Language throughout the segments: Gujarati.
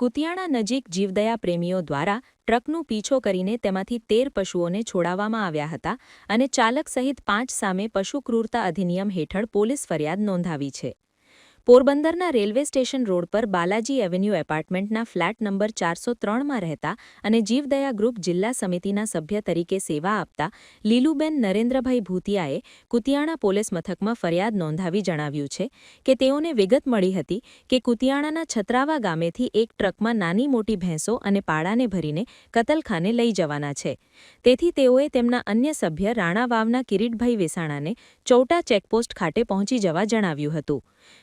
કુતિયાણા નજીક જીવદયા પ્રેમીઓ દ્વારા ટ્રકનો પીછો કરીને તેમાંથી 13 પશુઓને છોડાવવામાં આવ્યા હતા અને ચાલક સહિત 5 સામે પશુ ક્રૂરતા અધિનિયમ હેઠળ પોલીસ ફરિયાદ નોંધાવી છે. પોરબંદરના રેલવે સ્ટેશન રોડ પર બાલાજી એવન્યુ એપાર્ટમેન્ટના ફ્લેટ નંબર 403માં રહેતા અને જીવદયા ગ્રુપ જિલ્લા સમિતિના સભ્ય તરીકે સેવા આપતા લીલુબેન નરેન્દ્રભાઈ ભૂતિયાએ કુતિયાણા પોલીસ મથકમાં ફરિયાદ નોંધાવી જણાવ્યું છે કે તેઓને વિગત મળી હતી કે કુતિયાણાના છત્રાવા ગામેથી એક ટ્રકમાં નાની મોટી ભેંસો અને પાડાને ભરીને કતલખાને લઈ જવાના છે. તેથી તેઓએ તેમના અન્ય સભ્ય રાણાવાવના કિરીટભાઈ વેસાણાને ચૌટા ચેકપોસ્ટ ખાતે પહોંચી જવા જણાવ્યું હતું.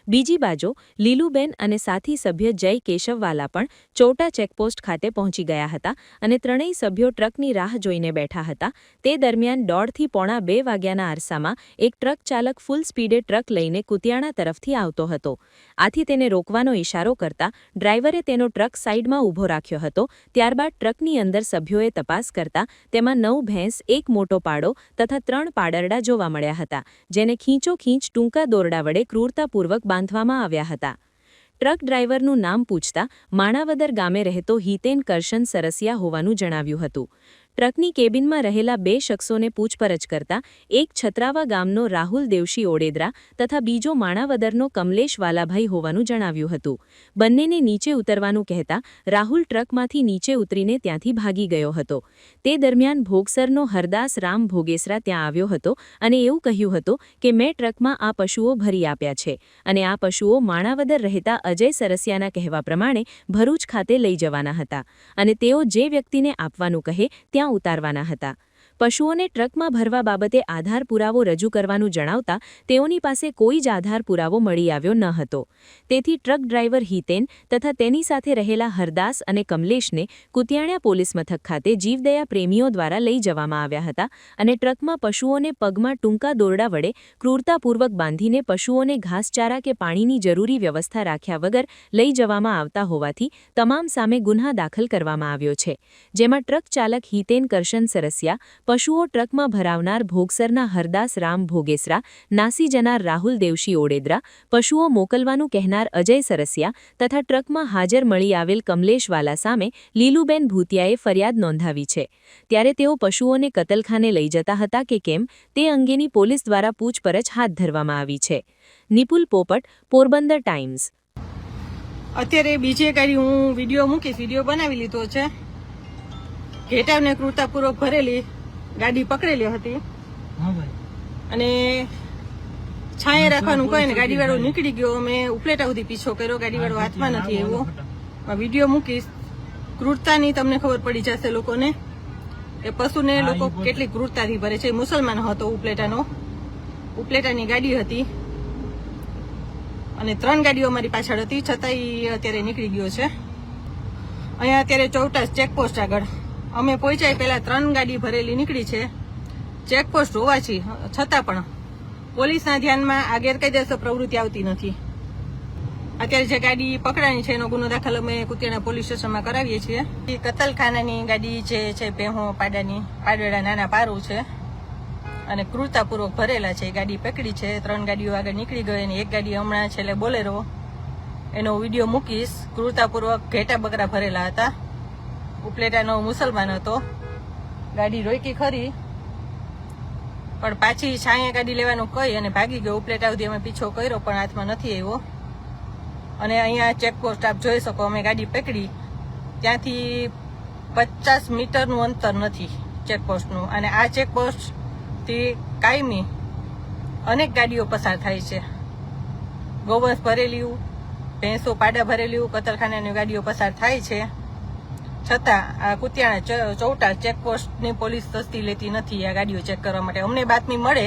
બીજી બાજુ લીલુબેન અને સાથી સભ્ય જય કેશવવાલા પણ ચૌટા ચેકપોસ્ટ ખાતે પહોંચી ગયા હતા અને ત્રણેય સભ્યો ટ્રકની રાહ જોઈને બેઠા હતા. તે દરમિયાન 1:30 થી 1:45 વાગ્યાના અરસામાં એક ટ્રક ચાલક ફૂલ સ્પીડે ટ્રક લઈને કુતિયાણા તરફથી આવતો હતો. આથી તેને રોકવાનો ઇશારો કરતા ડ્રાઈવરે તેનો ટ્રક સાઈડમાં ઊભો રાખ્યો હતો. ત્યારબાદ ટ્રકની અંદર સભ્યોએ તપાસ કરતા તેમાં 9 ભેંસ, એક મોટો પાડો તથા 3 પાડરડા જોવા મળ્યા હતા, જેને ખીંચોખીંચ ટૂંકા દોરડા વડે ક્રૂરતાપૂર્વક બાંધવામાં આવ્યા હતા. ટ્રક ડ્રાઈવરનું નામ પૂછતા માણાવદર ગામે રહેતો હિતેન કરશન સરસિયા હોવાનું જણાવ્યું હતું. ટ્રકની કેબિનમાં રહેલા 2 શખ્સોને પૂછપરછ કરતા એક છત્રાવા ગામનો રાહુલ દેવશી ઓડેદરા તથા બીજો માણાવદરનો કમલેશ વાલાભાઈ હોવાનું જણાવ્યું હતું. બંનેને નીચે ઉતરવાનું કહેતા રાહુલ ટ્રકમાંથી નીચે ઉતરીને ત્યાંથી ભાગી ગયો હતો. તે દરમિયાન ભોગસરનો હરદાસ રામ ભોગેસરા ત્યાં આવ્યો હતો અને એવું કહ્યું હતું કે મેં ટ્રકમાં આ પશુઓ ભરી આપ્યા છે અને આ પશુઓ માણાવદર રહેતા અજય સરસિયાના કહેવા પ્રમાણે ભરૂચ ખાતે લઈ જવાના હતા અને તેઓ જે વ્યક્તિને આપવાનું કહે ત્યાં ઉતારવાના હતા. પશુઓને ટ્રકમાં ભરવા બાબતે આધાર પુરાવો રજૂ કરવાનું જણાવતા તેઓની પાસે કોઈ જ આધાર પુરાવો મળી આવ્યો ન હતો. તેથી ટ્રક ડ્રાઈવર હિતેન તથા તેની સાથે રહેલા હરદાસ અને કમલેશને કુતિયાણા પોલીસ મથક ખાતે જીવદયા પ્રેમીઓ દ્વારા લઈ જવામાં આવ્યા હતા અને ટ્રકમાં પશુઓને પગમાં ટૂંકા દોરડા વડે ક્રૂરતાપૂર્વક બાંધીને પશુઓને ઘાસચારા કે પાણીની જરૂરી વ્યવસ્થા રાખ્યા વગર લઈ જવામાં આવતા હોવાથી તમામ સામે ગુન્હા દાખલ કરવામાં આવ્યો છે, જેમાં ટ્રક ચાલક હિતેન કરશન સરસિયા, પશુઓ ટ્રકમાં ભરાવનાર ભોગસરના હરદાસ રામ ભોગેસરા, નાસી જનાર રાહુલ દેવશી ઓડેદરા, પશુઓ મોકલવાનું કહેનાર અજય સરસિયા તથા ટ્રકમાં હાજર મળી આવેલ કમલેશ વાલા સામે લીલુબેન ભૂતિયાએ ફરિયાદ નોંધાવી છે. ત્યારે તેઓ પશુઓને કતલખાને લઈ જતા હતા કે કેમ તે અંગેની પોલીસ દ્વારા પૂછપરછ હાથ ધરવામાં આવી છે. નિપુલ પોપટ, પોરબંદર ટાઈમ્સ. અત્યારે બીજી ગાડી હું વિડીયો મૂકીશ, વિડીયો બનાવી લીધો છે. ઘેટાવને ક્રૂરતાપૂર્વક ભરેલી ગાડી પકડેલી હતી અને છાંયે રાખવાનું કહીને ગાડીવાળો નીકળી ગયો. મેં ઉપલેટા સુધી પીછો કર્યો, ગાડીવાળો હાથમાં નથી આવ્યો. વિડીયો મૂકીશ. ક્રૂરતાની તમને ખબર પડી જશે લોકોને એ પશુને લોકો કેટલી ક્રૂરતાથી ભરે છે. મુસલમાન હતો ઉપલેટાની ગાડી હતી અને 3 ગાડીઓ અમારી પાછળ હતી, છતાંય અત્યારે નીકળી ગયો છે. અહીંયા અત્યારે ચૌટા ચેકપોસ્ટ આગળ અમે પહોંચ્યા પહેલા 3 ગાડી ભરેલી નીકળી છે. ચેકપોસ્ટ હોવા છતાં પણ પોલીસના ધ્યાનમાં આ ગેરકાયદેસર પ્રવૃત્તિ આવતી નથી. અત્યારે જે ગાડી પકડાણી છે એનો ગુનો દાખલ અમે કુતિયાણા પોલીસ સ્ટેશનમાં કરાવીએ છીએ. કતલખાનાની ગાડી જે છે ભેહો પાડડા નાના પારું છે અને ક્રૂરતાપૂર્વક ભરેલા છે. ગાડી પકડી છે, 3 ગાડીઓ આગળ નીકળી ગઈ અને એક ગાડી હમણાં છેલ્લે બોલેરો, એનો વિડીયો મૂકીશ. ક્રૂરતાપૂર્વક ઘેટા બકરા ભરેલા હતા. ઉપલેટાનો મુસલમાન હતો. ગાડી રોકી ખરી પણ પાછી છાંયે ગાડી લેવાનું કહી અને ભાગી ગયો. ઉપલેટા સુધી અમે પીછો કર્યો પણ હાથમાં નથી આવ્યો. અને અહીંયા ચેકપોસ્ટ આપ જોઈ શકો, અમે ગાડી પકડી ત્યાંથી 50 મીટરનું અંતર નથી ચેકપોસ્ટનું અને આ ચેકપોસ્ટથી કાયમી અનેક ગાડીઓ પસાર થાય છે. ગૌવંશ ભરેલી, ભેંસો પાડા ભરેલી, કતલખાનાની ગાડીઓ પસાર થાય છે. છતાં આ કુતિયાણા ચૌટા ચેકપોસ્ટની પોલીસ સસ્તી લેતી નથી આ ગાડીઓ ચેક કરવા માટે. અમને બાતમી મળે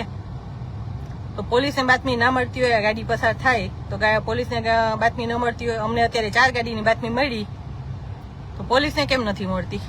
તો પોલીસને બાતમી ના મળતી હોય, આ ગાડી પસાર થાય તો પોલીસને બાતમી ન મળતી હોય. અમને અત્યારે 4 ગાડીની બાતમી મળી તો પોલીસને કેમ નથી મળતી?